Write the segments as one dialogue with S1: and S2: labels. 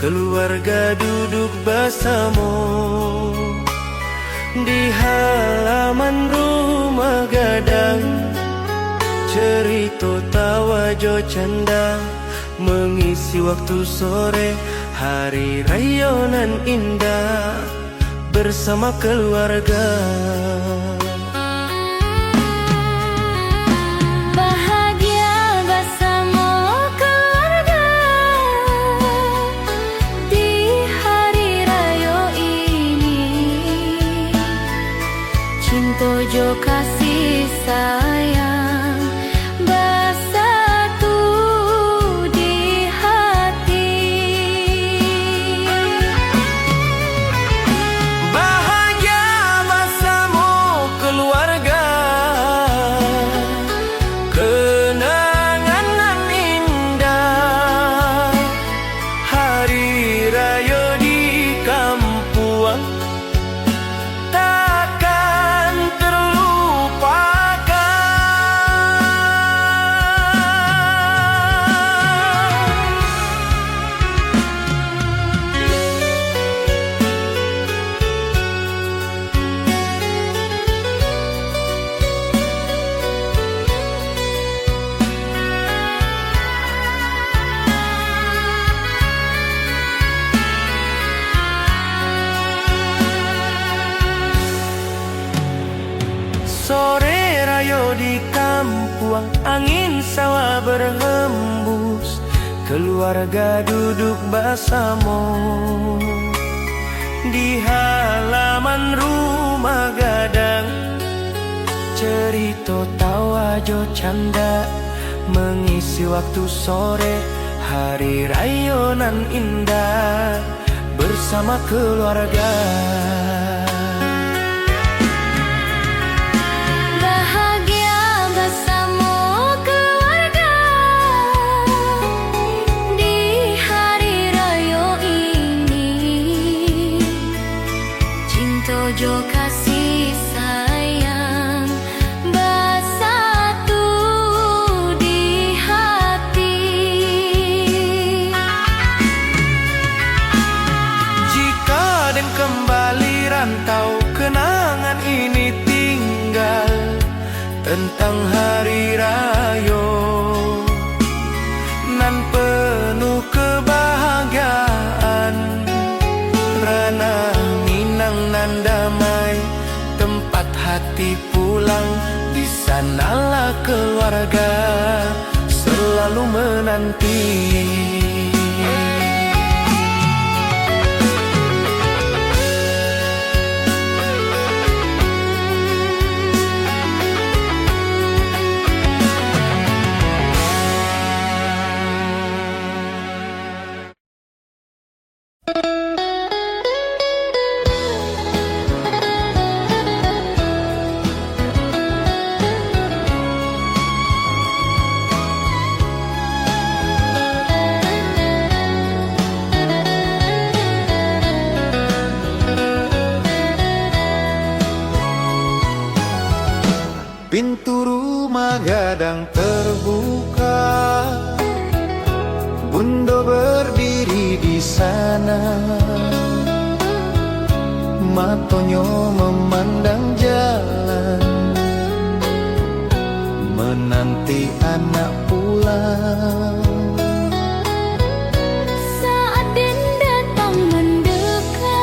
S1: keluarga duduk bersama di halaman rumah gadang. Cerita tawa jo canda mengisi waktu sore, hari raya nan indah bersama keluarga.
S2: Tojo kasih sayang bersatu di hati.
S1: Bahagia bersama keluarga, kenangan nan indah, hari raya di kampung sore raya di kampung, angin sawah berhembus, keluarga duduk bersama di halaman rumah gadang. Cerita tawa jo canda mengisi waktu sore, hari raya nan indah bersama keluarga.
S2: Tojo kasih sayang bersatu di hati.
S1: Jika dan kembali rantau, kenangan ini tinggal tentang hari raya nan penuh kebahagiaan. Rana nan damai, tempat hati pulang, di sanalah keluarga selalu menanti. Pintu rumah gadang terbuka, Bunda berdiri di sana, matanya memandang jalan, menanti anak pulang.
S2: Saat Den datang mendekat,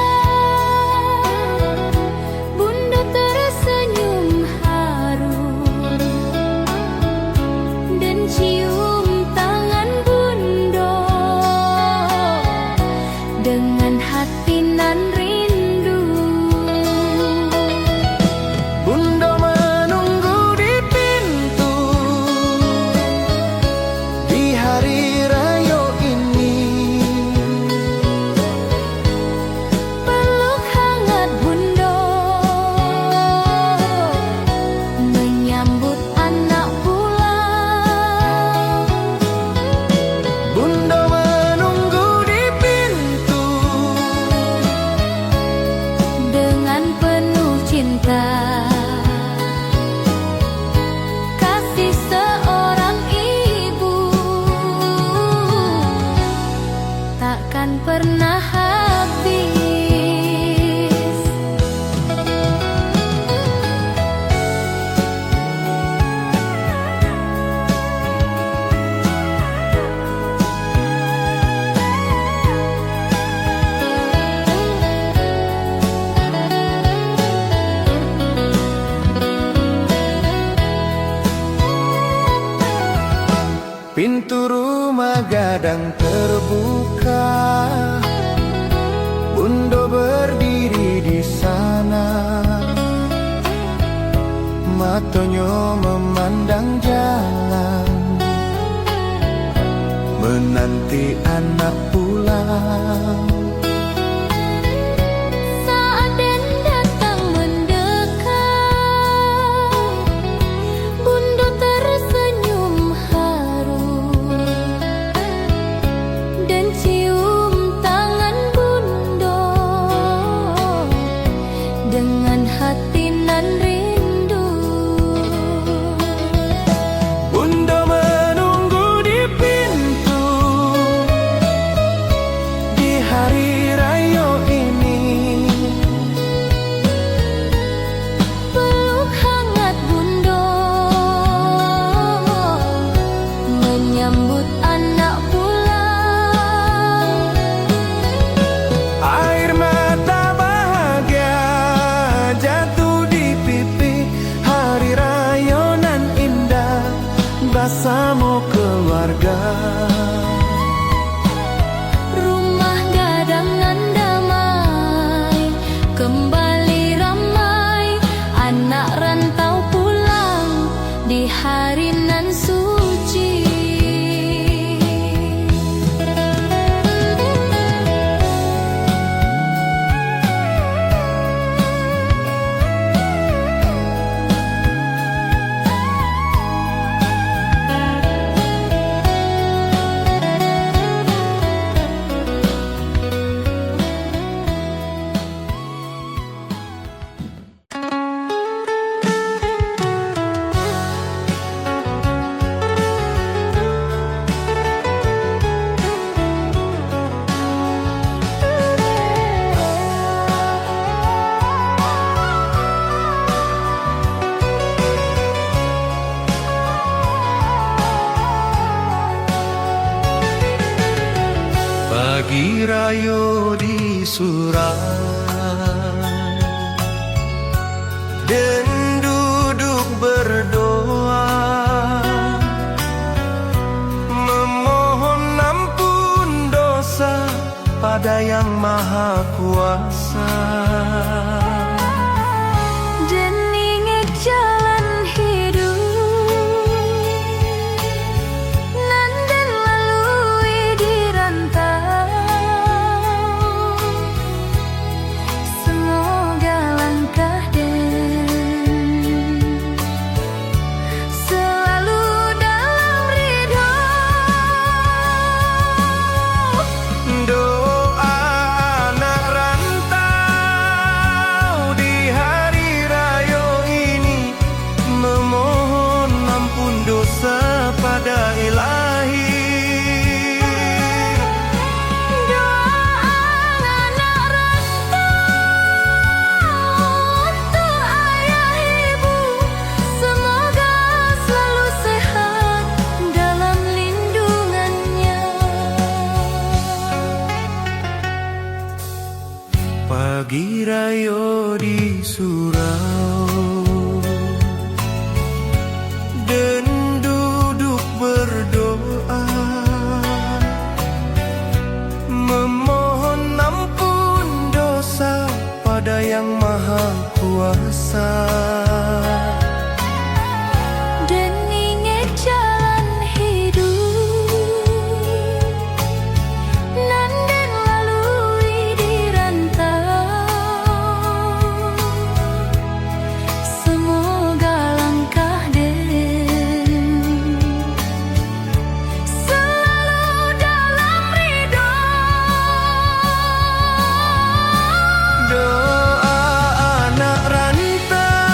S2: Bunda tersenyum haru dan cium tangan Bunda dengan hati nan rindu.
S1: Bunda menunggu di pintu di hari
S2: takkan pernah habis.
S1: Pintu rumah gadang terbuka, Bundo berdiri di sana. Matanya memandang jalan, menanti anak pulang.
S2: Saat Den datang mendekat, Bundo tersenyum haru dan cium tangan Bundo dengan hati nan rindu.
S1: Bundo menunggu di pintu di hari raya ini.
S2: Peluk hangat Bundo menyambut anak pulang.
S1: Air mata bahagia jatuh di pipi, hari raya nan indah bersama keluarga.
S2: Rumah gadang nan damai kembali ramai, anak rantau pulang di hari nan suci.
S1: Pagi raya di Surai, dan duduk berdoa, memohon ampun dosa pada Yang Maha Kuasa.
S2: Dan ingat jalan hidup nan Den lalui di rantau. Semoga langkah Den selalu dalam ridho.
S1: Doa anak rantau di hari raya ini, memohon ampun dosa pada Ilahi.
S2: Doa anak rantau untuk ayah ibu, semoga selalu sehat dalam lindungannya.
S1: Pagi raya di surau, dan duduk berdoa, memohon ampun dosa pada Yang Maha Kuasa.
S2: Dan ingat jalan hidup nan Den lalui di rantau. Semoga langkah Den selalu dalam ridho.
S1: Doa anak rantau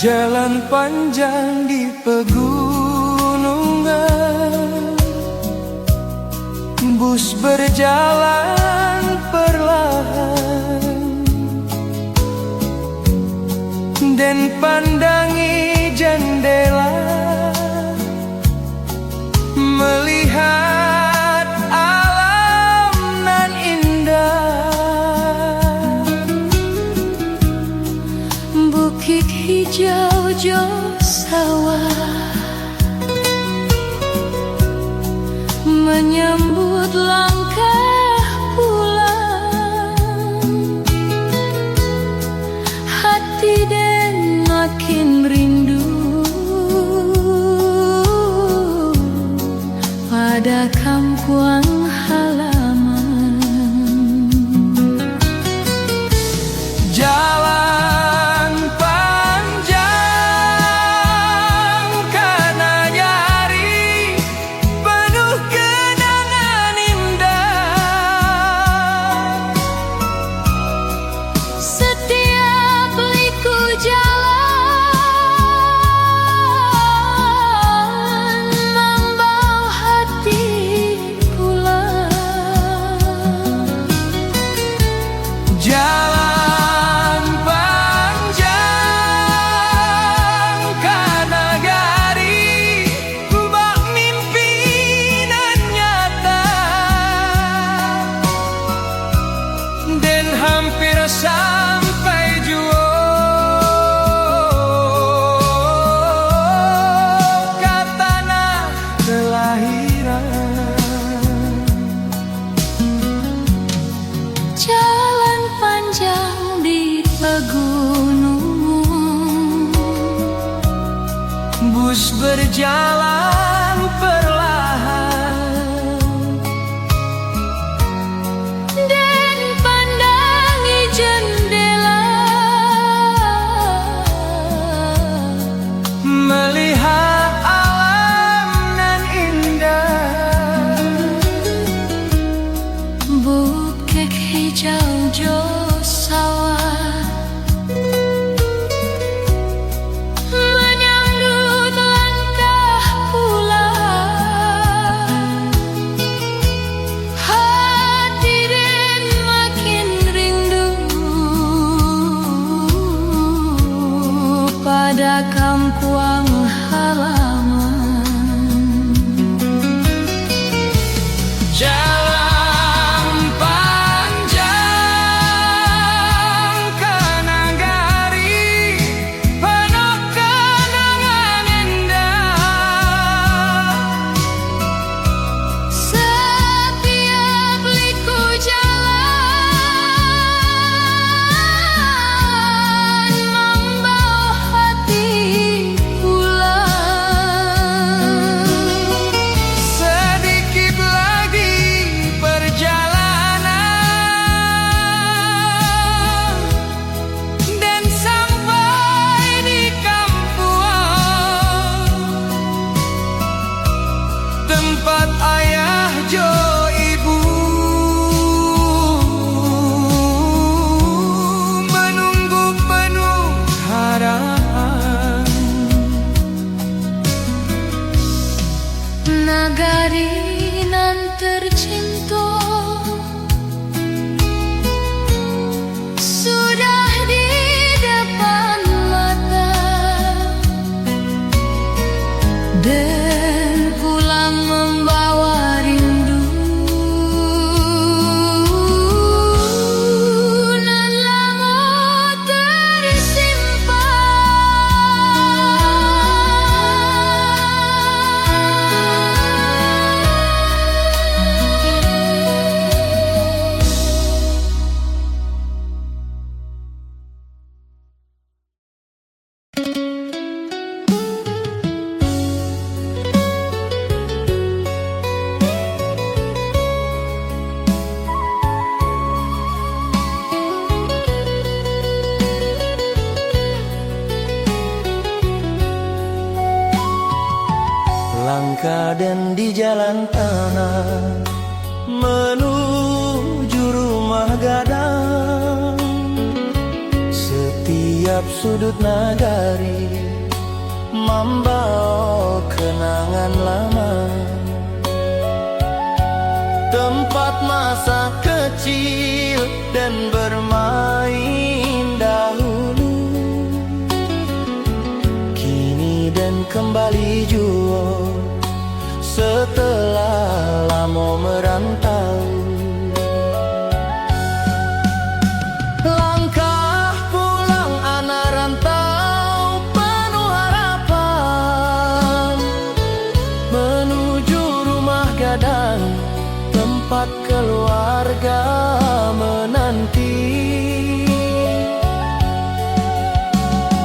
S1: Jalan panjang di pegunungan, bus berjalan perlahan, dan pandangi jendela, melihat alam nan indah.
S2: Bukit hijau jo sawah menyambut langkah pulang. Hati dan makin rindu pada kampung halaman.
S1: Jalan panjang karena nyari, penuh kenangan indah.
S2: Setiap liku jalan membawa hati pulang.
S1: Jalan panjang karena gari, bak mimpi nan nyata, dan hampir sampai jua ke tanah kelahiran.
S2: Jalan panjang di pegunungan,
S1: Bus berjalan perlahan,
S2: dan pandangi jendela,
S1: melihat alam nan indah.
S2: bukit hijau jo sawah menyambut langkah pulang. Hati dan makin rindu pada kampung halaman.
S1: Jalan panjang
S3: Setiap sudut nagari membawa kenangan lama, tempat masa kecil dan bermain dahulu, kini dan kembali jua setelah lama merantau. Langkah pulang anak rantau penuh harapan, menuju rumah gadang tempat keluarga menanti.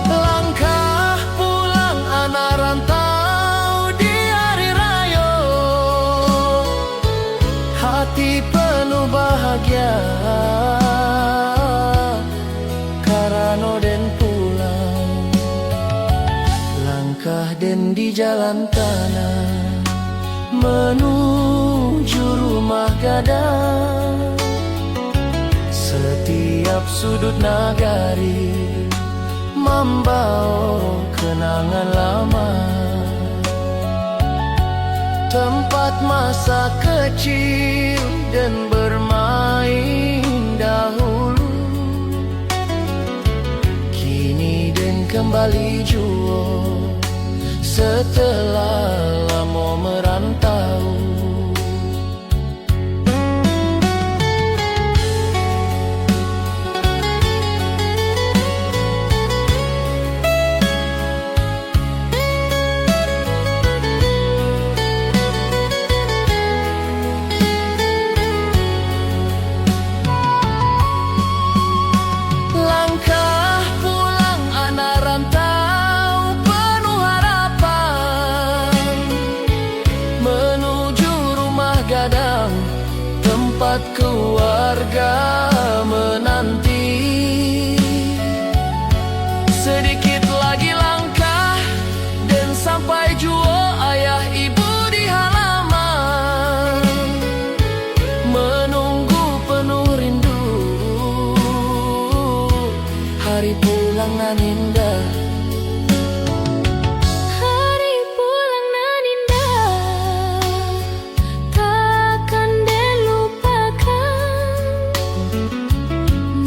S3: Langkah pulang anak rantau di hari raya, hati penuh bahagia karena den pulang. Langkah den di jalan tanah menuju rumah gadang. Setiap sudut nagari membawa kenangan lama, tempat masa kecil dan bermain dahulu, kini dan kembali jua setelah lama merantau. Langkah pulang anak rantau penuh harapan, menuju rumah gadang tempat keluarga menanti. Sedikit lagi langkah dan sampai jua ayah ibu di halaman, menunggu penuh rindu hari pulang nan indah.
S2: Hari pulang nan indah takkan dilupakan.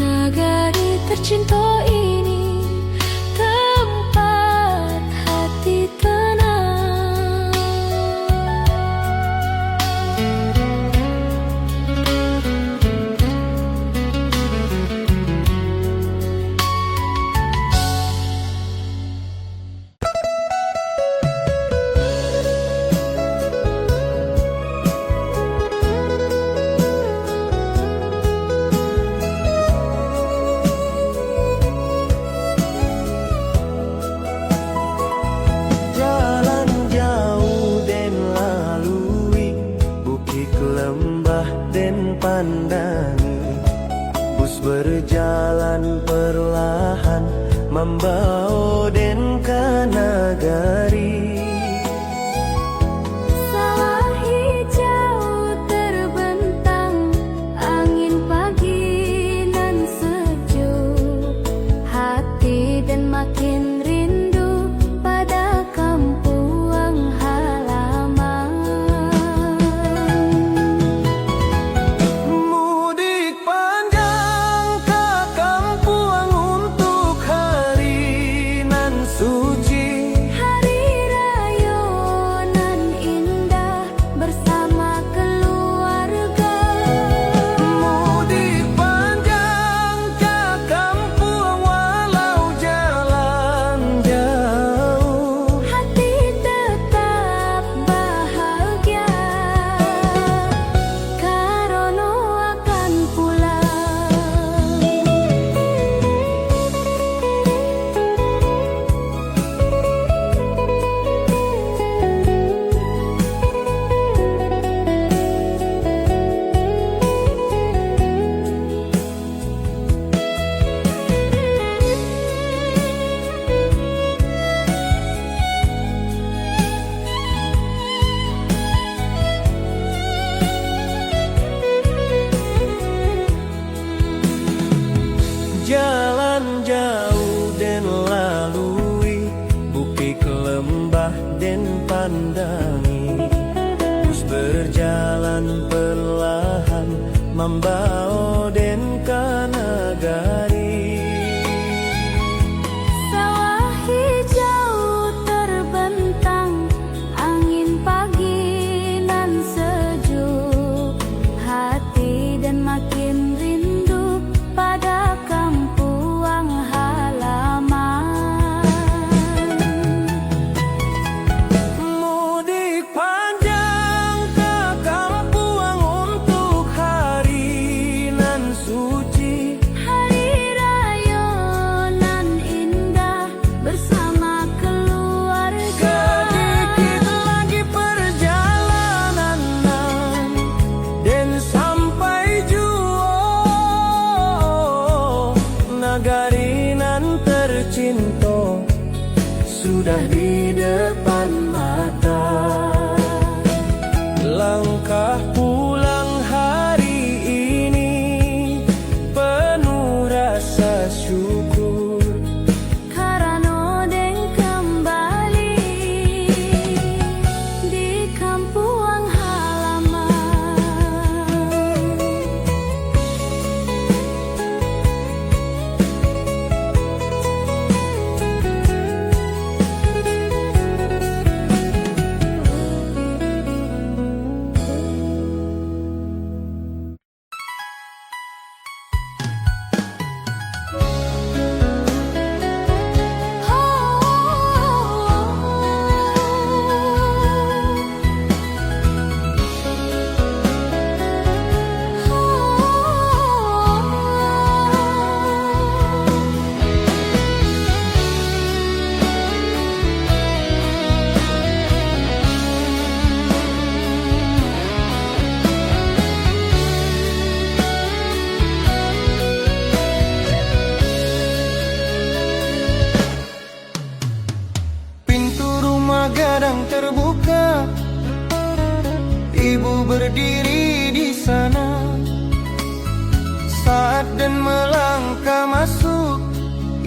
S2: Nagari tercinta ini tempat hati tenang.
S3: Jalan jauh den lalui, bukit lembah den pandangi, bus berjalan perlahan membawa den ke nagari.
S2: Sawah hijau terbentang, angin pagi nan sejuk, hati dan makin rindu pada kampung halaman.
S3: Mudik panjang ke kampung untuk hari Mambao den kanagari.
S2: Sawah hijau terbentang, angin pagi nan sejuk, hati dan makin rindu pada kampung halaman.
S3: Mudik panjang ke kampung untuk hari nan suci.
S2: Hari raya nan indah bersama keluarga.
S3: Sedikit lagi perjalanan nan dan sampai jua nagari nan tercinta sudah di depan mata. Langkah pulang hari ini penuh rasa syukur.
S2: Karena deng kembali di kampung halaman.
S3: Pintu rumah gadang terbuka, ibu berdiri di sana. Saat dan melangkah masuk,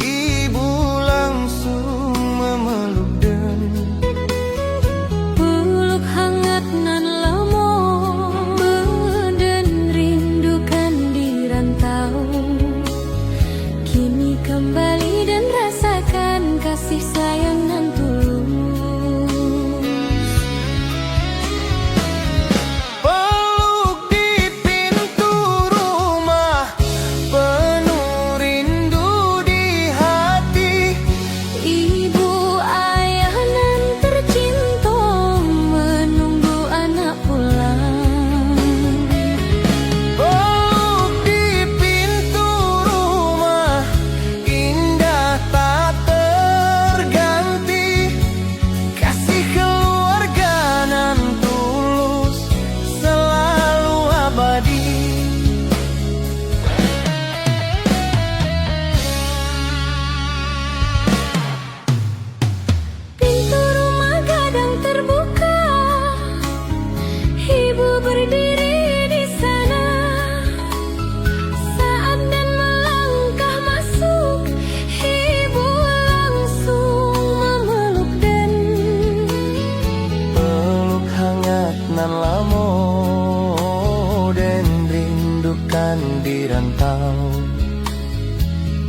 S3: ibu langsung memeluk dan
S2: Peluk hangat nan lamo, dan rindukan di rantau. Kini kembali dan rasakan kasih sayang nan tulus.
S3: peluk di pintu rumah, penuh rindu di hati.
S2: Ibu ayah nan tercinta menunggu anak pulang.
S3: Peluk di pintu rumah, indah tak terganti. Kasih keluarga nan tulus selalu abadi.
S2: Pintu rumah gadang terbuka, ibu berdiri di sana. Saat dan melangkah masuk, ibu langsung memeluk dan
S3: Peluk hangat nan lamo dan rindukan di rantau.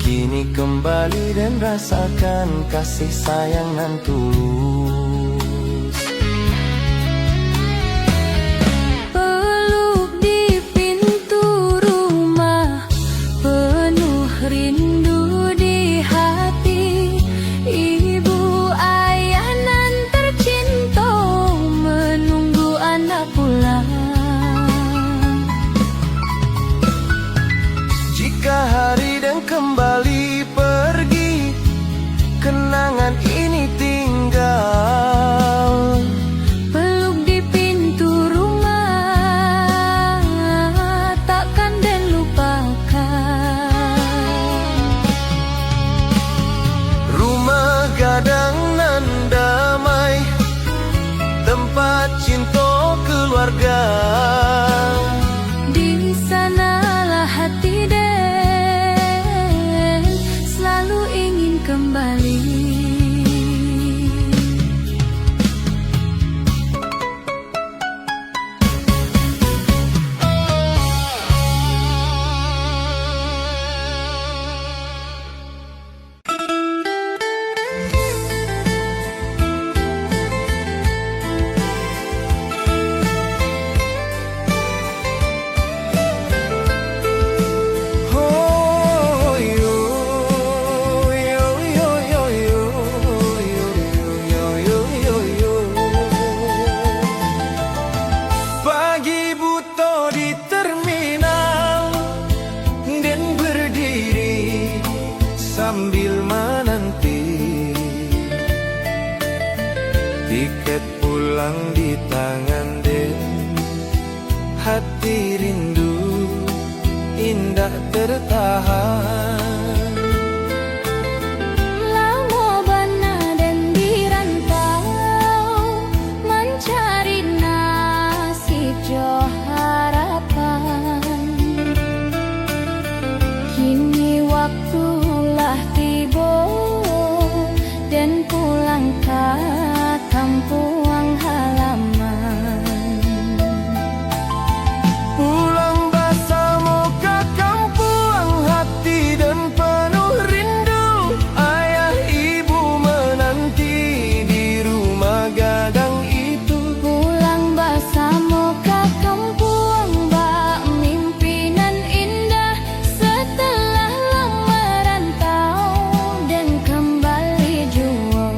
S3: Kini kembali dan rasakan kasih sayang nan tulus.
S2: peluk di pintu rumah, penuh rindu di hati. Ibu ayah nan tercinta menunggu anak pulang.
S3: Jika hari dan kembali pergi, kenangan ini tinggal.
S2: Peluk di pintu rumah, takkan dan lupakan.
S3: Rumah gadang nan damai, tempat cinta keluarga.
S2: Di sanalah hati dan selalu ingin kembali.
S3: pulang di tangan den. Hati rindu indah tertahan.
S2: Lama bana dan dirantau mencari nasib jo harapan. Kini waktulah tiba dan pulang ke kampung halaman.
S3: Pulang bersama ke kampung, hati dan penuh rindu. Ayah ibu menanti di rumah gadang itu.
S2: Pulang bersama ke kampung, bak mimpinan indah setelah lama rantau dan kembali jua.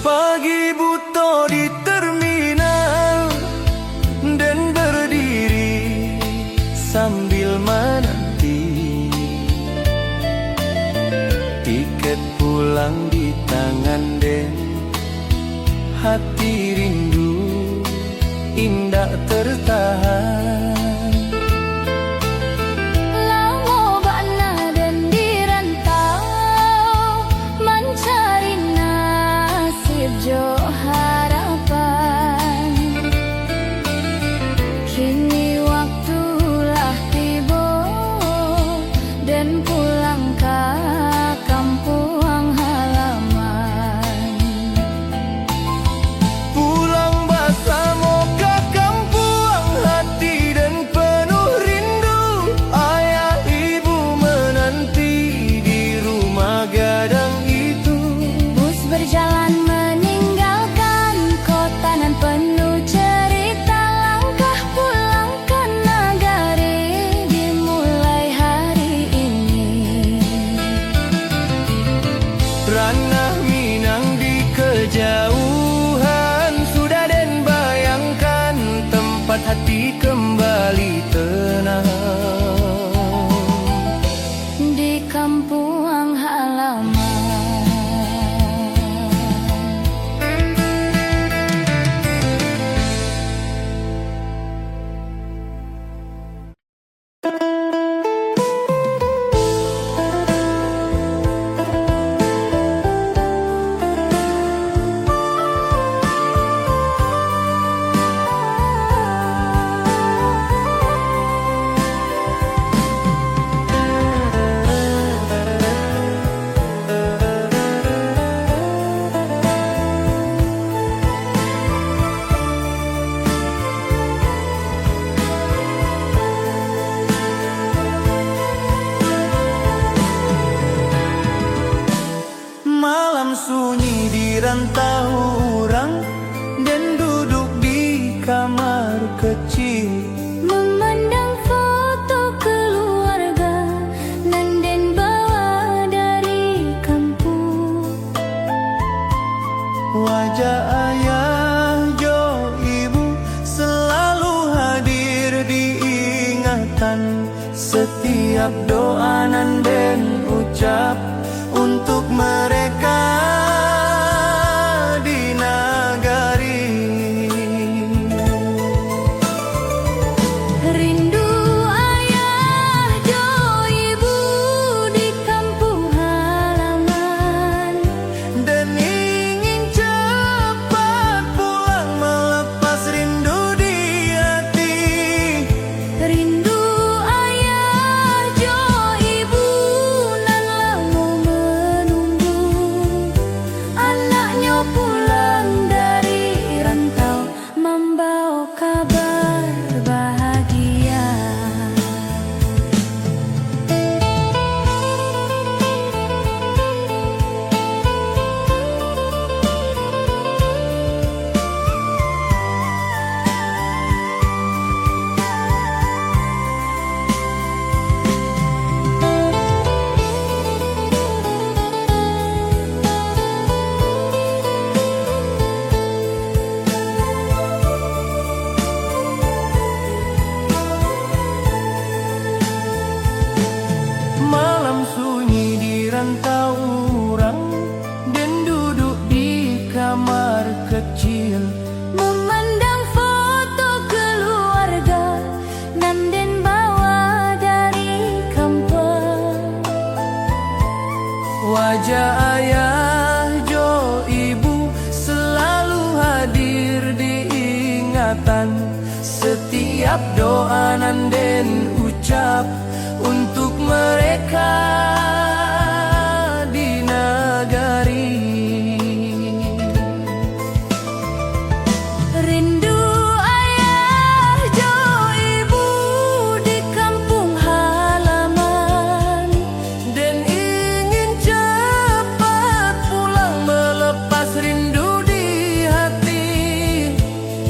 S3: Pagi buta di terminal dan berdiri sambil menanti tiket pulang di tangan den. Hati rindu indah tertahan.
S2: Lama bana dan dirantau mencari nasib jo harapan. Kini waktulah tiba dan pulang ke kampung halaman.
S3: Pulang bersama ke kampung, hati dan penuh rindu. Ayah ibu menanti di rumah gadang itu.
S2: Bus berjalan meninggalkan kota nan penuh cerita. Langkah pulang ke nagari dimulai hari ini.
S3: Ranah Minang di kejauhan, sudah den bayangkan tempat hati kembali tenang.
S2: Di kampung halaman.
S3: Malam sunyi di rantau orang dan duduk di kamar kecil.
S2: Memandang foto keluarga nan den bawa dari kampung.
S3: Wajah ayah jo ibu selalu hadir di ingatan. Setiap doa nan den ucap untuk mereka di nagari.
S2: Rindu ayah jo ibu di kampung halaman.
S3: Dan ingin cepat pulang melepas rindu di hati.
S2: Rindu ayah jo ibu nan lama menunggu.
S3: orang dan duduk di kamar kecil
S2: memandang foto keluarga nan den bawa dari kampung.
S3: Wajah ayah jo ibu selalu hadir di ingatan. Setiap doa nan den ucap untuk mereka di negari.
S2: Rindu ayah jo ibu di kampung halaman,
S3: Dan ingin cepat pulang melepas rindu di hati.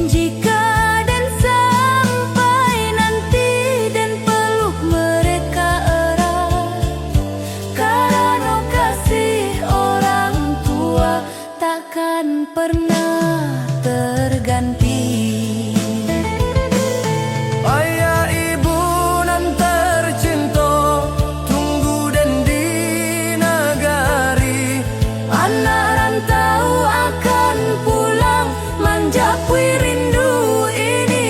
S2: jika dan sampai nanti dan peluk mereka erat, karena kasih orang tua takkan pernah terganti.
S3: Ayah ibu nan tercinta, tunggu dan di negari.
S2: Anak rantau akan pulang menjapui rindu ini.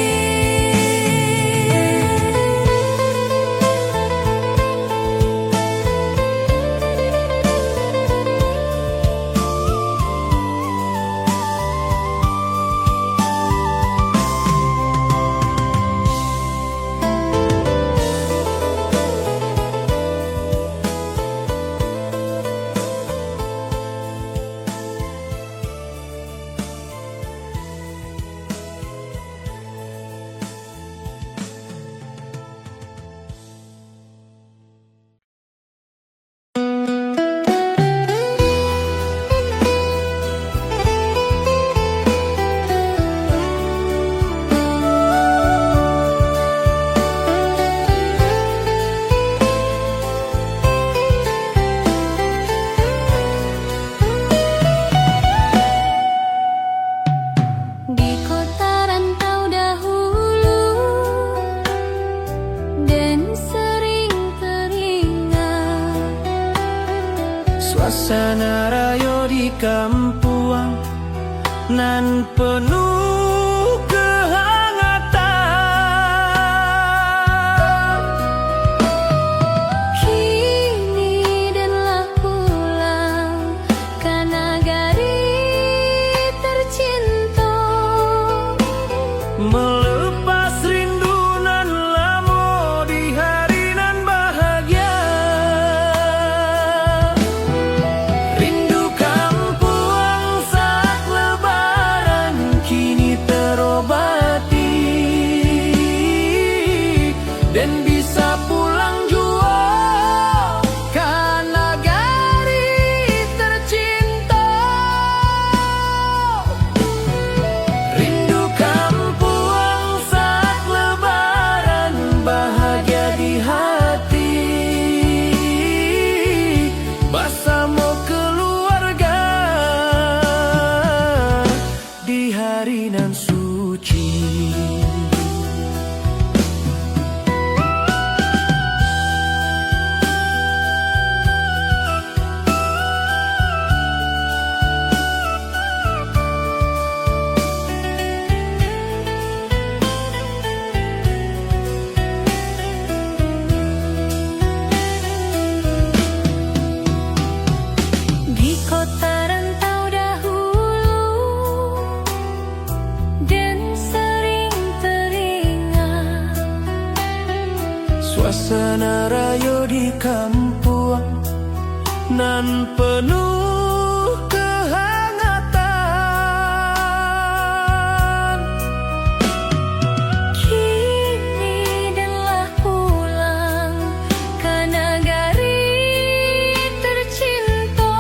S2: Di kota rantau dahulu dan sering teringat
S3: Suasana rayo di kampuang nan penuh kehangatan.
S2: kini danlah pulang ke negari tercinta.
S3: Melepas rindu nan lamo di hari nan bahagia. Rindu kampuang saat lebaran kini terobati. Dan bisa pulang jua ke negari tercinta. Rindu kampuang saat lebaran bahagia di hati. Bersama keluarga di hari nan suci.
S2: Di kota rantau dahulu dan sering teringat
S3: Suasana rayo di kampuang nan penuh kehangatan.
S2: kini danlah pulang ke negari tercinta.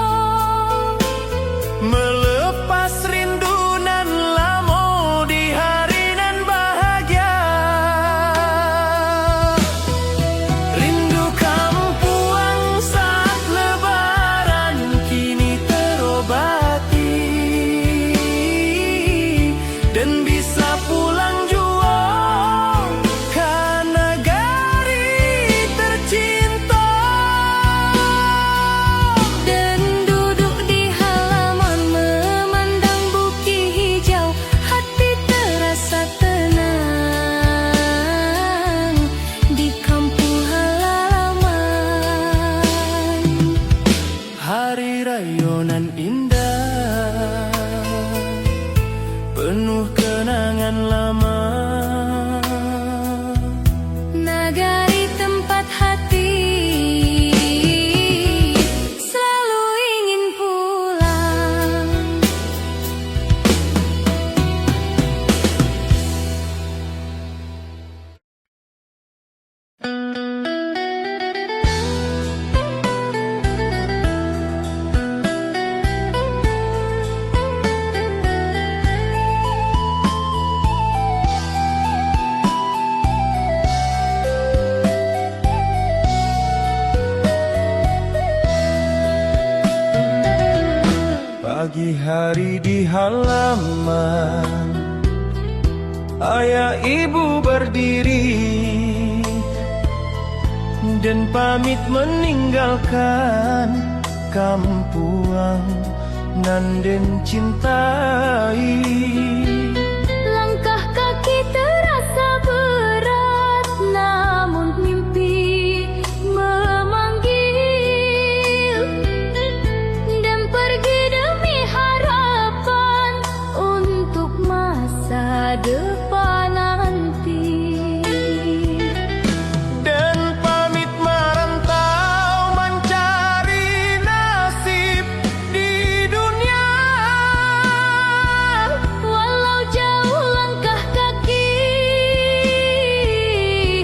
S3: Melepas rindu nan lamo di hari nan bahagia. Rindu kampuang saat lebaran kini hari rayonan indah, penuh kenangan lama.
S2: Nagari tempat hati selalu ingin pulang.
S3: Pagi hari di halaman, ayah ibu berdiri dan pamit meninggalkan kampuang nan den cintai.
S2: Langkah kaki terasa berat, namun mimpi memanggil dan pergi demi harapan untuk masa depan nanti.
S3: Dan pamit merantau mencari nasib di dunia.
S2: Walau jauh langkah kaki,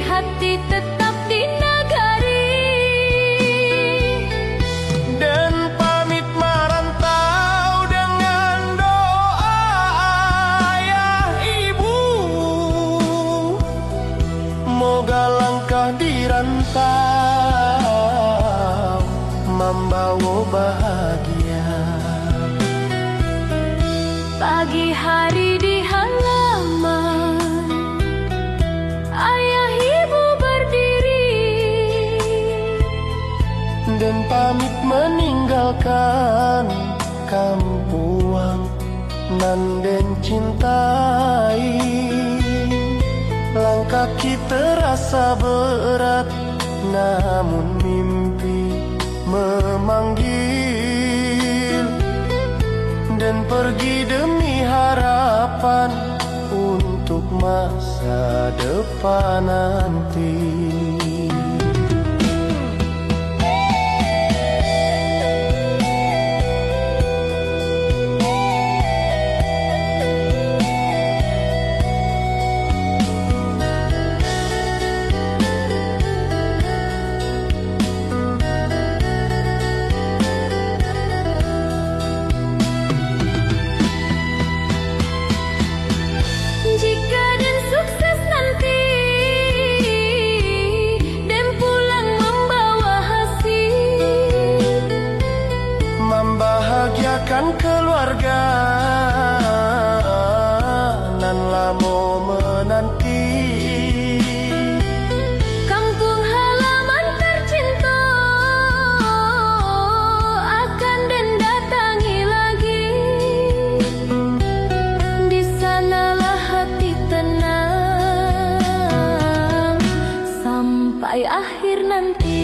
S2: hati tetap di nagari.
S3: Dan pamit merantau dengan doa ayah ibu. Moga langkah dirantau membawa bahagia.
S2: Pagi hari di halaman, ayah ibu berdiri
S3: Dan pamit meninggalkan kampuang nan den cintai. Langkah kita rasa berat, namun mimpi memanggil dan pergi demi harapan untuk masa depan nanti.
S2: jika dan sukses nanti, dan pulang membawa hasil,
S3: Membahagiakan keluarga nan lamo menanti.
S2: kampung halaman tercinta akan dan datangi lagi. Di sanalah hati tenang sampai akhir nanti.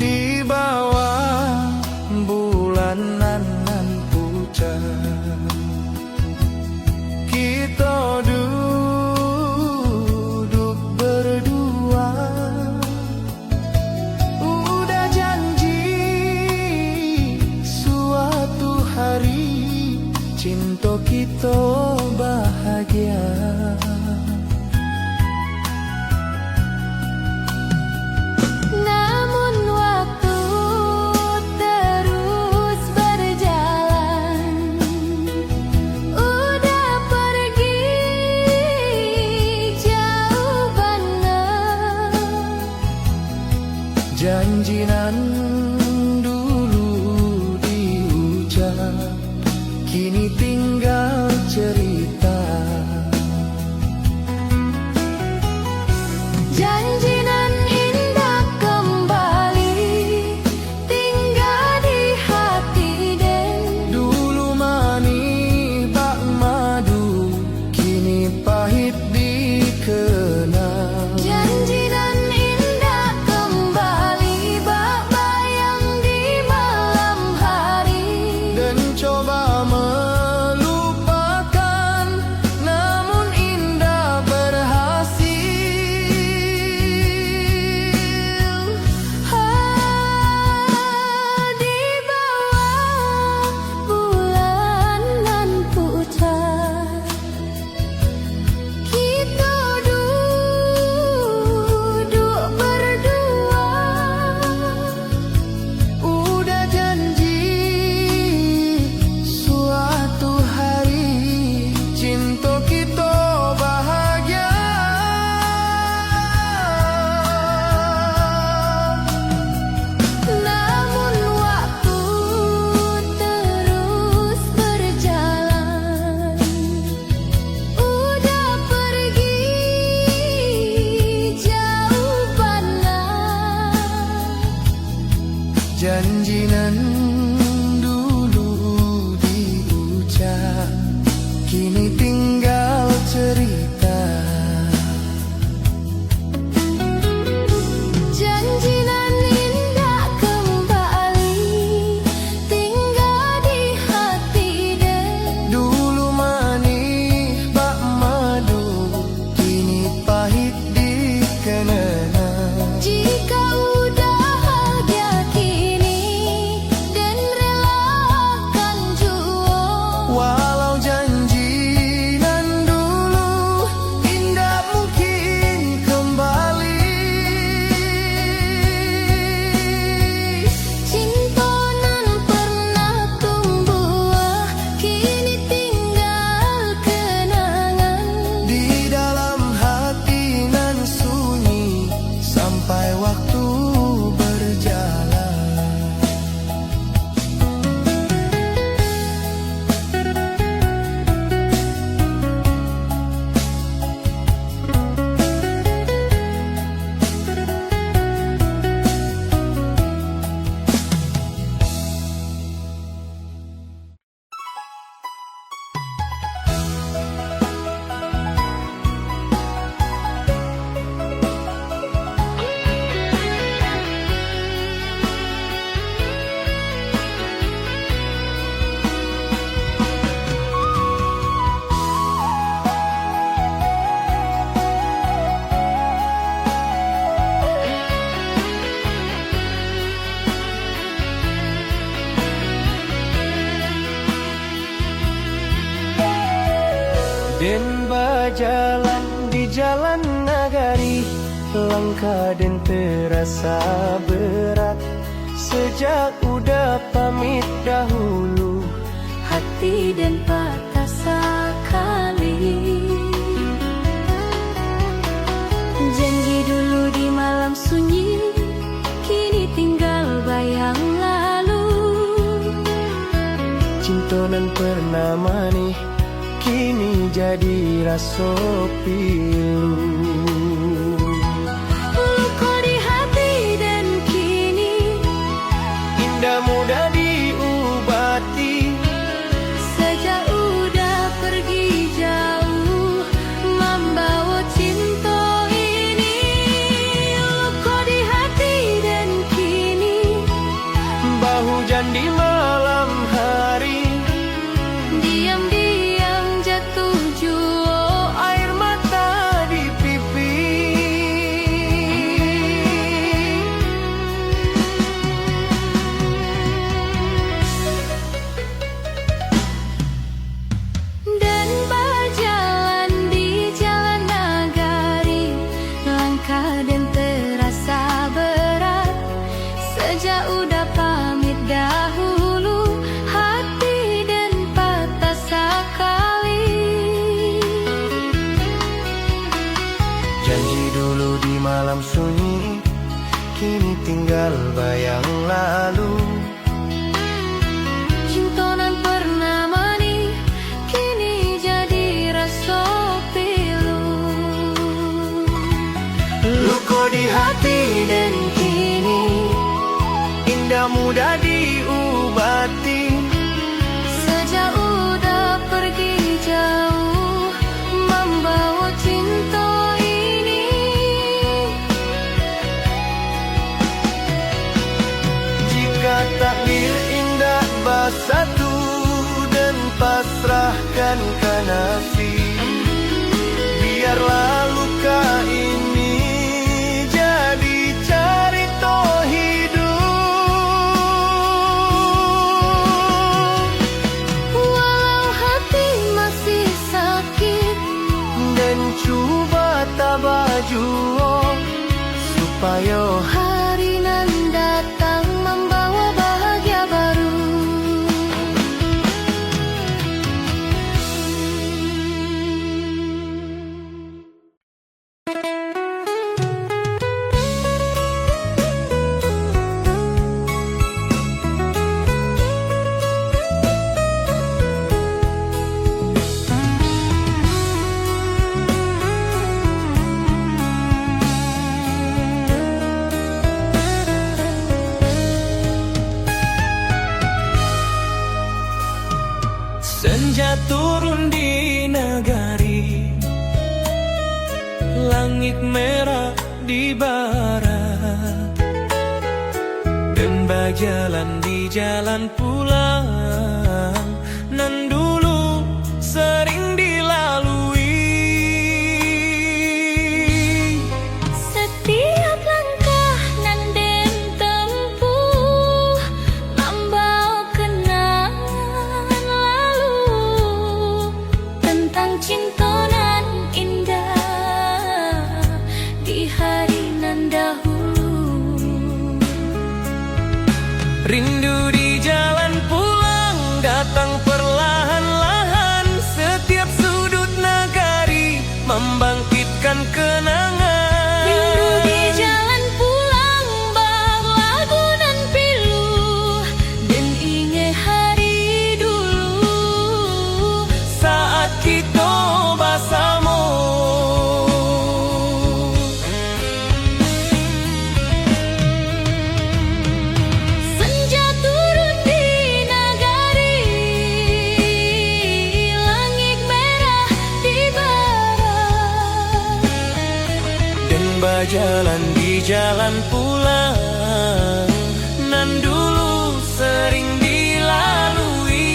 S3: Di bawah bulanan nan pucat, kita duduk berdua. Udah janji suatu hari cinta kita bahagia.
S2: Namun waktu terus berjalan, udah pergi
S3: Den bajalan di jalan nagari, langkah den terasa berat. Sejak udah pamit dahulu,
S2: hati dan patah sekali. Janji dulu di malam sunyi, kini tinggal bayang lalu.
S3: Cintonan pernah manis, kini jadi rasa pilu.
S2: Luka di hati dan kini
S3: Indah mudah diobati.
S2: sejak udah pergi jauh, membawa cinta ini. Luka di hati dan kini
S3: Bahujan di malam hari,
S2: diam-diam jatuh jua
S3: air mata di pipi.
S2: dan berjalan di jalan nagari, langkah dan terasa berat. Sejak udah pamit dahulu, hati dan patah sekali.
S3: Janji dulu di malam sunyi, kini tinggal bayang lalu.
S2: Cintonan pernah manis, kini jadi rasa pilu.
S3: Luka di hati dan kini indah mudah diobati.
S2: Sejak udah pergi jauh, membawa cinta ini.
S3: Jika takdir indah bersatu dan pasrahkan ke nasib, biarlah luka ini jadi cerita hidup.
S2: Walau hati masih sakit,
S3: Dan cuba tabah jua supaya
S2: hari nan datang membawa bahagia baru.
S1: Senja turun di nagari, langit merah di barat, dan berjalan di jalan pulang nan dulu sering dilalui.
S2: Setiap langkah nan den tempuh, membawa kenangan lalu tentang cinta nan indah di hari nan dahulu.
S1: Rindu di jalan pulang datang perlahan-lahan, setiap sudut nagari membangkitkan kenangan.
S2: Rindu di jalan pulang berlagu nan pilu, dan ingat hari dulu
S1: saat kita bersama.
S2: senja turun di nagari, langit merah di barat,
S1: Dan berjalan di jalan pulang nan dulu sering dilalui.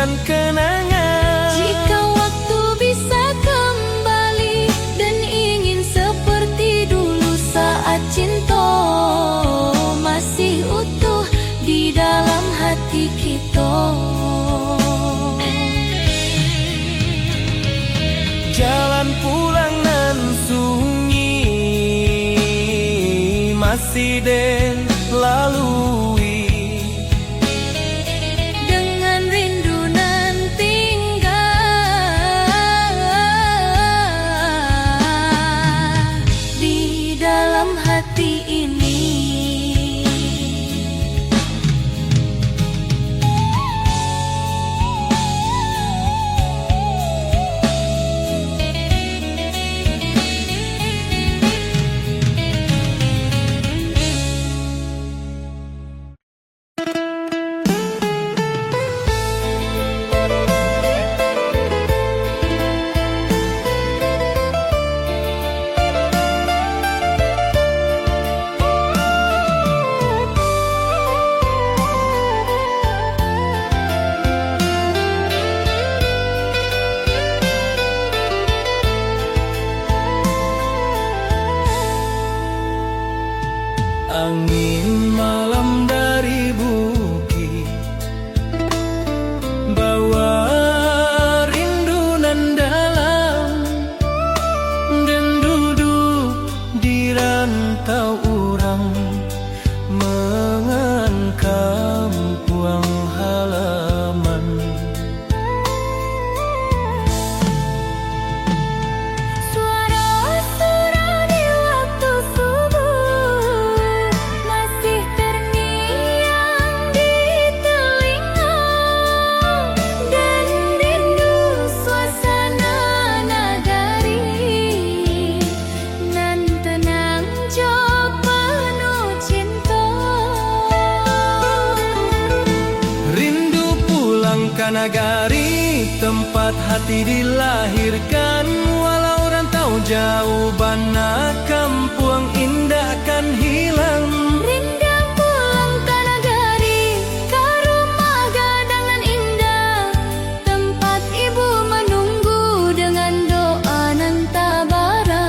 S1: dan kenangan.
S2: Jika waktu bisa kembali dan ingin seperti dulu saat cinta masih utuh di dalam hati kita.
S1: Jalan pulang nan sunyi masih den lalui,
S2: Dengan rindu nan tinggal di dalam hati ini.
S1: Angin malam dari bukit bawa rindu nan dalam, dan duduk di rantau urang mengenkam puang halaman.
S2: Suara surau di waktu subuh masih terngiang di telinga, dan rindu suasana nagari nan tenang jo penuh cinta.
S1: Rindu pulang ke nagari tempat hati dilahirkan, walau rantau jauh bana kampung indah kan hilang.
S2: Rindu pulang ke nagari, ke rumah gadang nan indah, tempat ibu menunggu dengan doa nan tabara.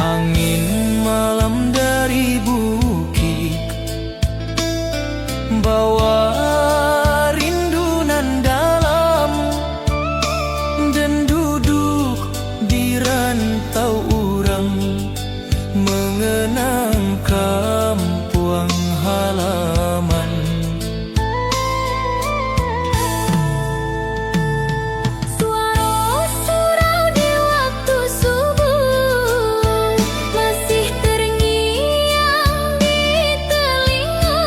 S1: Angin malam dari bukit bawa rindu nan dalam, dan duduk di rantau urang mengenang kampung halaman.
S2: Suara surau di waktu subuh masih terngiang di telinga,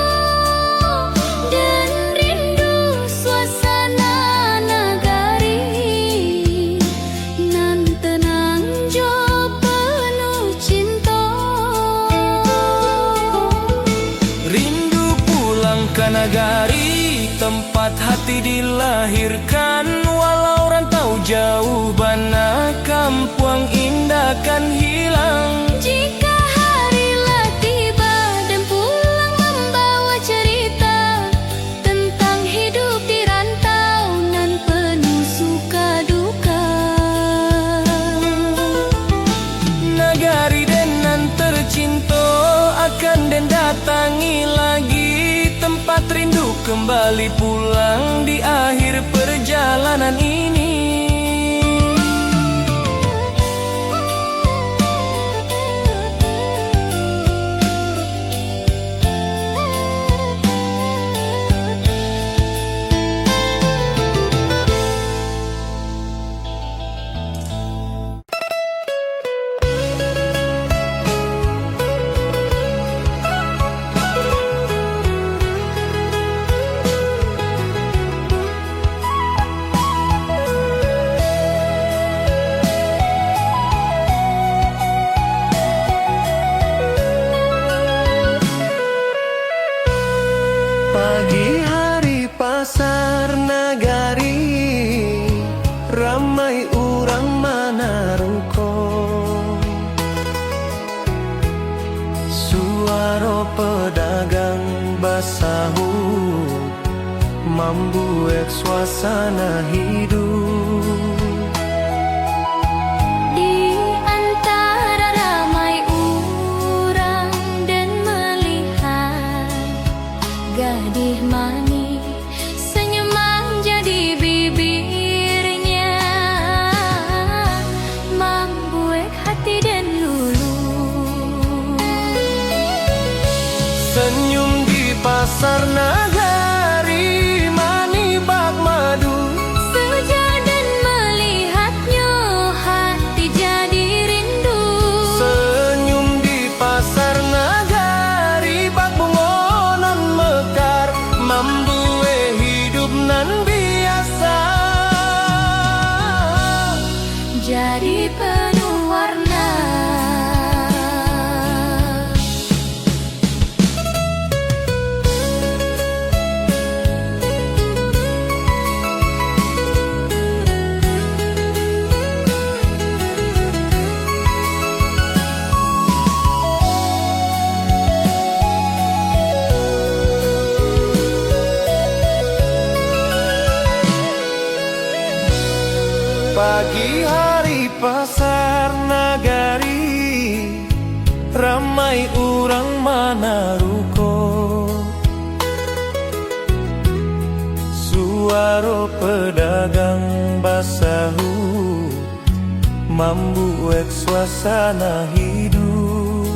S2: dan rindu suasana nagari nan tenang jo penuh cinta.
S1: Rindu pulang ke nagari tempat hati dilahirkan, walau rantau jauh bana kampung indah kan hilang.
S2: Jika harilah tiba dan pulang membawa cerita tentang hidup di rantau nan penuh suka duka.
S1: Nagari den nan tercinta akan den datangi lagi, tempat rindu kembali pulang di akhir perjalanan ini.
S3: pasar nagari, ramai orang manaruko. Suara pedagang basahut membuat suasana hidup.
S2: Di antara ramai orang dan melihat gadis manis senyuman jadi bibirnya, membuat hati dan lulu.
S3: Senyum di pasar nagari, mani bak madu.
S2: Sejak dan melihatnya hati jadi rindu.
S3: Senyum di pasar nagari, bak bungonan mekar, membuat hidup nan biasa
S2: Jadi penuh warna.
S3: Pagi hari pasar nagari, ramai orang manaruko. Suara pedagang basahut membuat suasana hidup.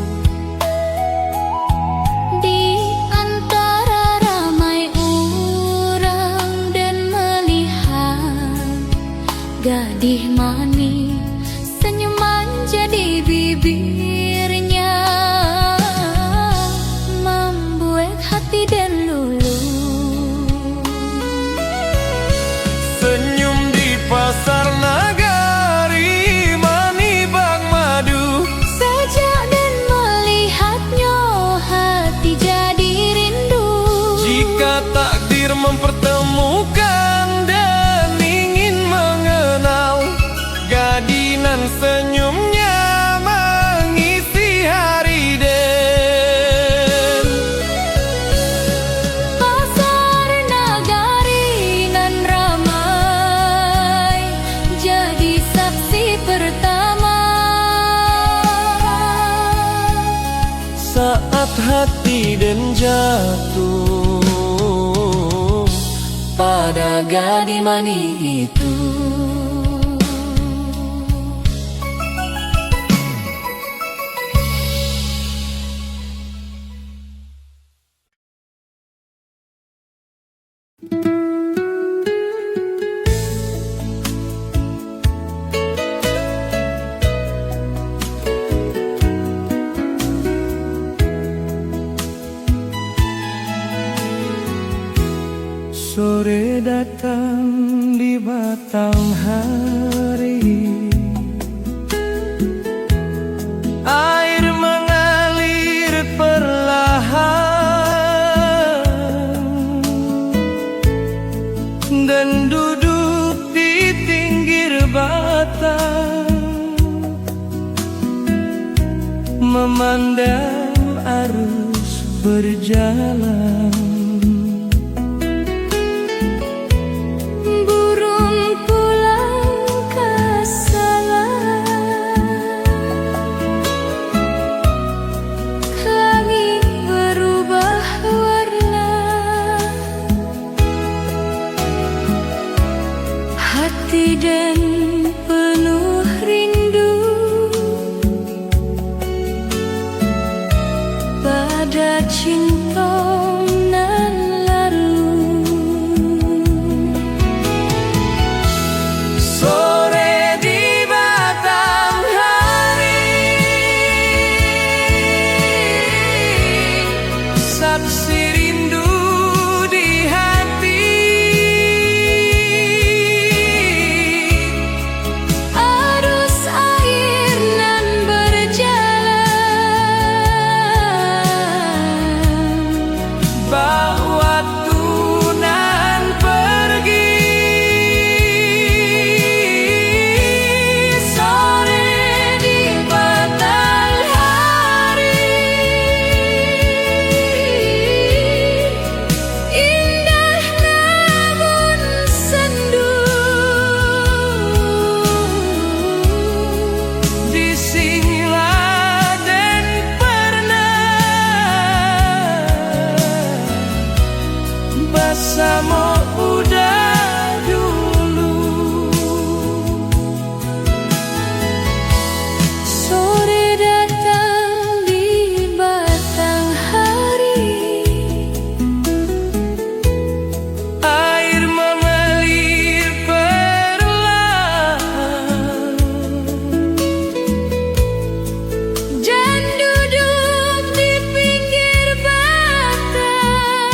S2: Di antara ramai orang dan melihat gadis manis senyuman jadi bibirnya, membuat hati dan lulu.
S3: Senyum di pasar nagari, mani bak madu.
S2: Sejak dan melihatnya hati jadi rindu.
S3: Jika takdir mempertemukan dan ingin mengenal, gadinan senyumnya mengisi hari den.
S2: Pasar nagari nan ramai jadi saksi pertama
S3: Saat hati den jatuh
S2: pada gadis manis itu.
S3: Sore datang di batang hari, air mengalir perlahan, dan duduk di pinggir batang, memandang arus berjalan.
S2: Burung pulang ke salam, langit berubah warna, hati dan penuh rindu pada cinta
S1: masa muda dulu.
S2: Sore datang di batang hari,
S1: Air mengalir perlahan,
S2: dan duduk di pinggir batang,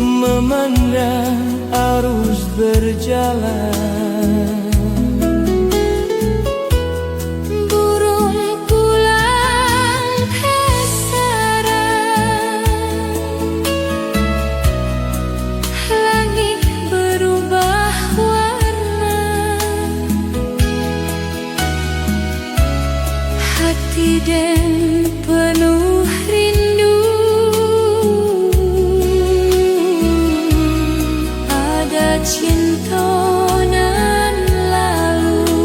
S1: memandang arus berjalan.
S2: burung pulang ke sarang, langit berubah warna, hati dan penuh rindu. Ada cinta nan lalu.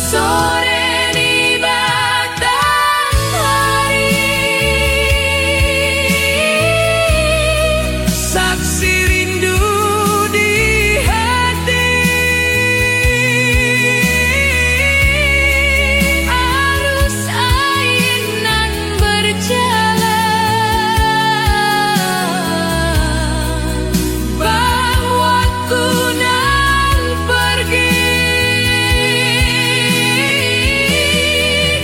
S2: Sore di batang hari,
S1: Saksi rindu di hati,
S2: arus air nan berjalan,
S1: bahwa ku nan pergi.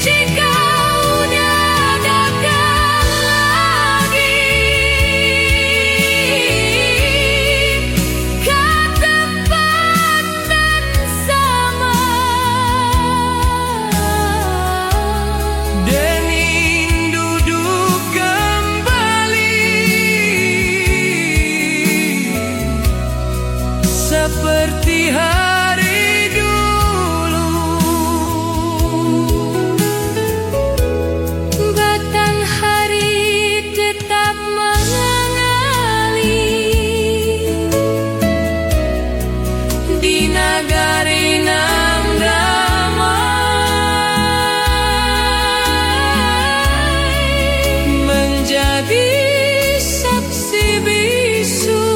S2: jika udah datang lagi ke tempat dan sama,
S1: Dan ingin duduk kembali seperti hari dulu.
S2: batang hari tetap mengalir
S1: Di nagari nan damai,
S2: menjadi saksi bisu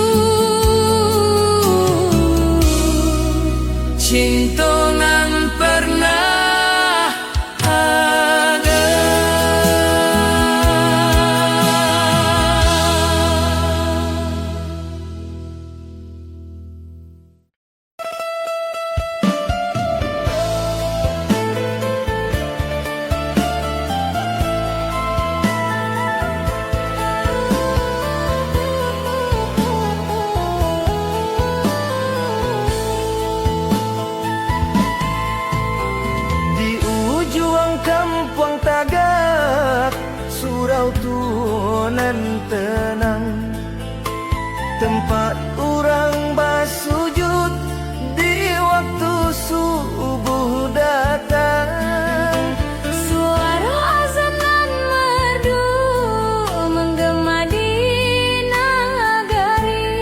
S1: cinta nan pernah ada. Di ujung kampung Tagak, surau tunan tenang, tempat orang bersujud di waktu subuh datang.
S2: suara azan nan merdu menggema di nagari,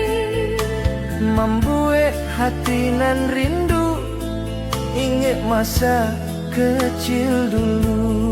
S1: Membuat hati nan rindu, ingat masa kecil dulu.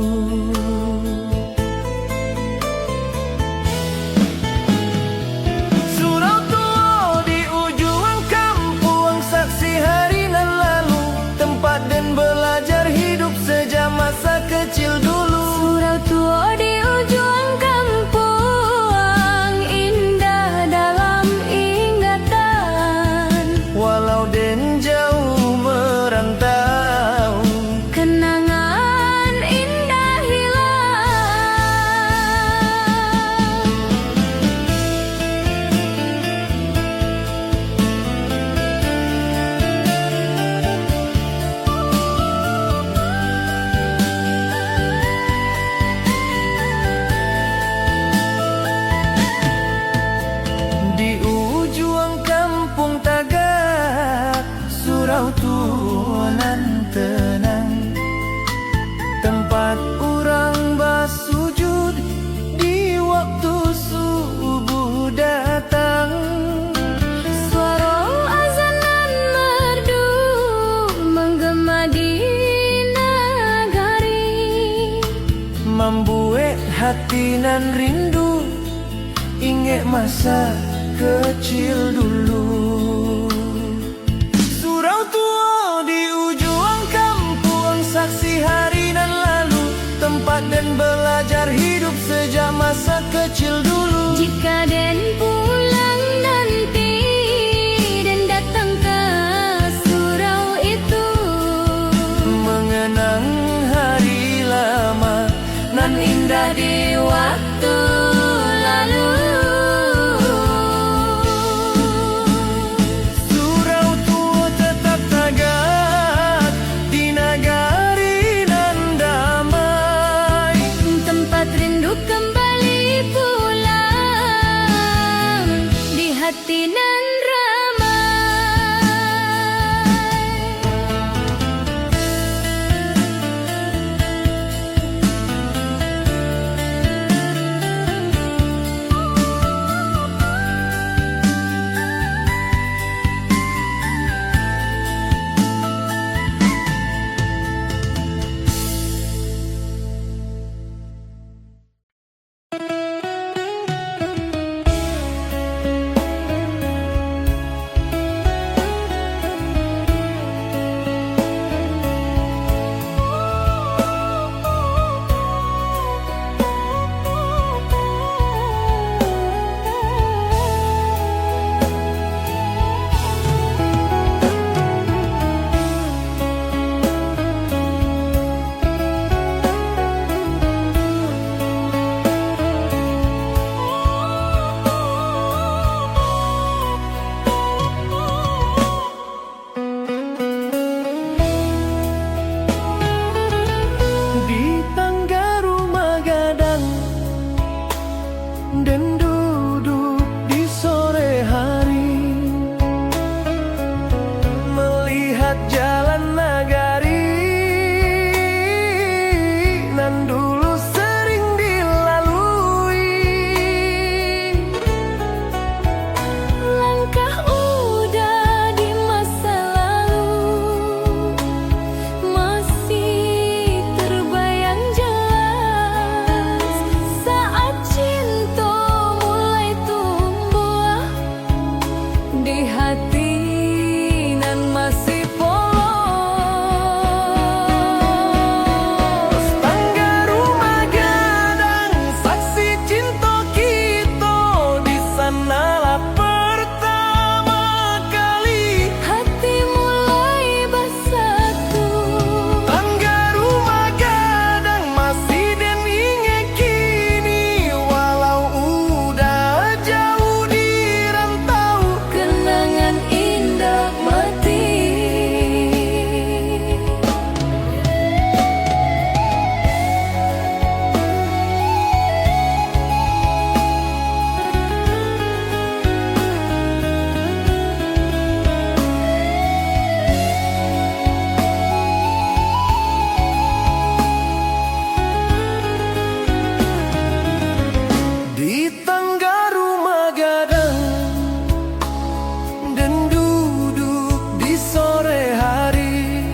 S1: Surau tua di ujung kampung, saksi hari nan lalu, tempat dan belajar hidup sejak masa kecil dulu.
S2: surau tua di ujung kampung, indah dalam ingatan,
S1: Walau den jauh merantau,
S2: kenangan indah
S1: buat hati nan rindu, ingat masa kecil dulu. Surau tua di ujung kampung, saksi hari nan lalu, tempat dan belajar hidup sejak masa kecil dulu.
S2: Jika Den pulang nanti dan datang ke surau itu,
S1: mengenang hari lama nan indah di waktu lalu. Surau tua tetap tagak di nagari nan damai,
S2: tempat rindu kembali pulang di hati nan ramai.
S1: Di tangga rumah gadang dan duduk di sore hari, melihat jalan nagari nan dulu sering dilalui.
S2: Langkah udah di masa lalu, masih terbayang jelas saat cinta mulai tumbuh di hati nan masih polos.
S1: Tangga rumah gadang, saksi cinta kita, di sanalah pertama kali
S2: Hati mulai bersatu,
S1: tangga rumah gadang masih dan ingat kini, walau udah jauh di rantau,
S2: kenangan indah mati.
S1: di tangga rumah gadang dan duduk di sore hari,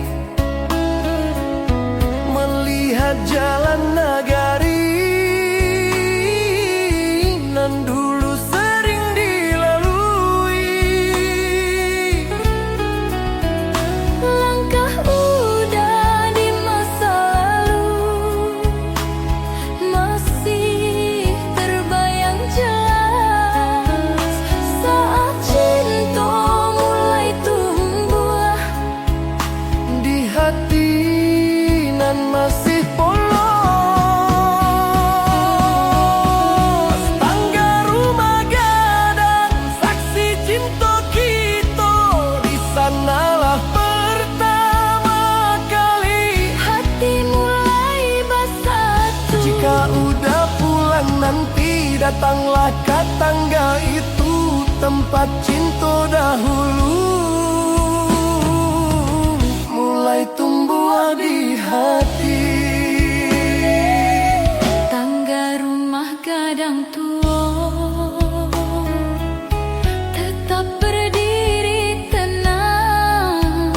S1: melihat jalan nagari nan dulu sering dilalui.
S2: Langkah udah di masa lalu, masih terbayang jelas saat cinta mulai tumbuh
S1: Di hati nan masih polos. Tangga rumah gadang, saksi cinta kita, di sanalah pertama kali.
S2: hati mulai bersatu.
S1: Jika udah pulang nanti, datanglah ke tangga itu, tempat cinta dahulu mulai tumbuh di hati.
S2: Tangga rumah gadang tua tetap berdiri tenang,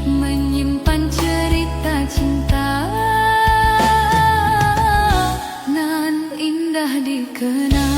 S2: menyimpan cerita cinta kenang.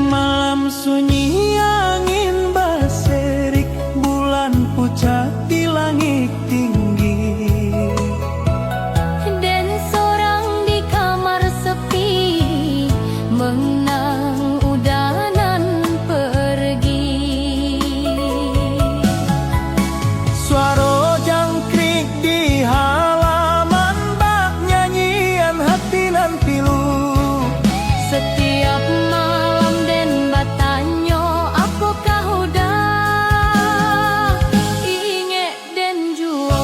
S3: Malam sunyi angin berserik, bulan pucat di langit tinggi.
S2: Dan seorang di kamar sepi mengenang udanan pergi.
S3: Suara jangkrik di halaman bak nyanyian hati nan pilu.
S2: Setiap malam den batanyo apakah udah inge den juo.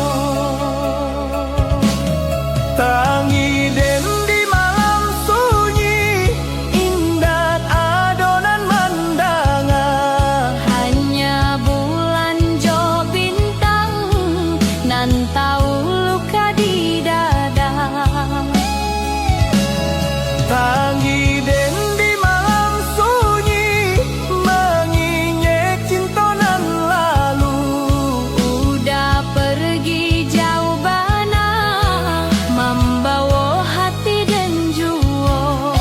S3: Tangi den di malam sunyi, indah adonan mandangan.
S2: Hanya bulan jo bintang nan tahu luka di dada.
S3: Tangi den di malam sunyi, mengingat cinta nan lalu.
S2: Udah pergi jauh bana membawa hati dan juo.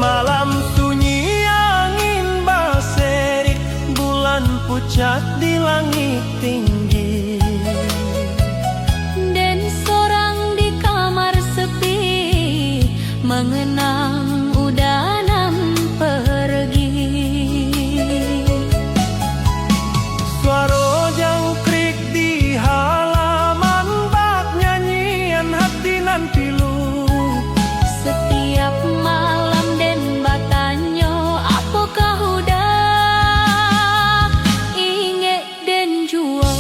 S3: Malam sunyi angin berserik, bulan pucat di langit tinggi.
S2: Dan seorang di kamar sepi mengenang udanan pergi.
S3: Suara jangkrik di halaman bak nyanyian hati nan pilu.
S2: Setiap malam den batanyo apakah udah inge den juo.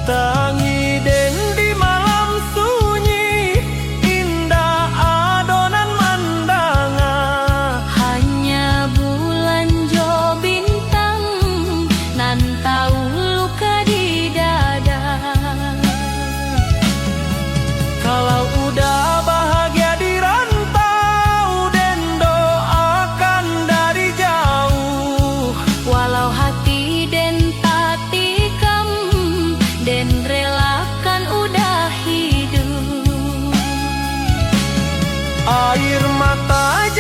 S3: Tangi den di malam sunyi, indah adonan mandangan.
S2: Hanya bulan jo bintang nan tahu luka di dada.
S3: Kalau udah bahagia di rantau, den doakan dari jauh.
S2: Walau hati den tak tikam, den relakan udah hidup.
S3: Air mata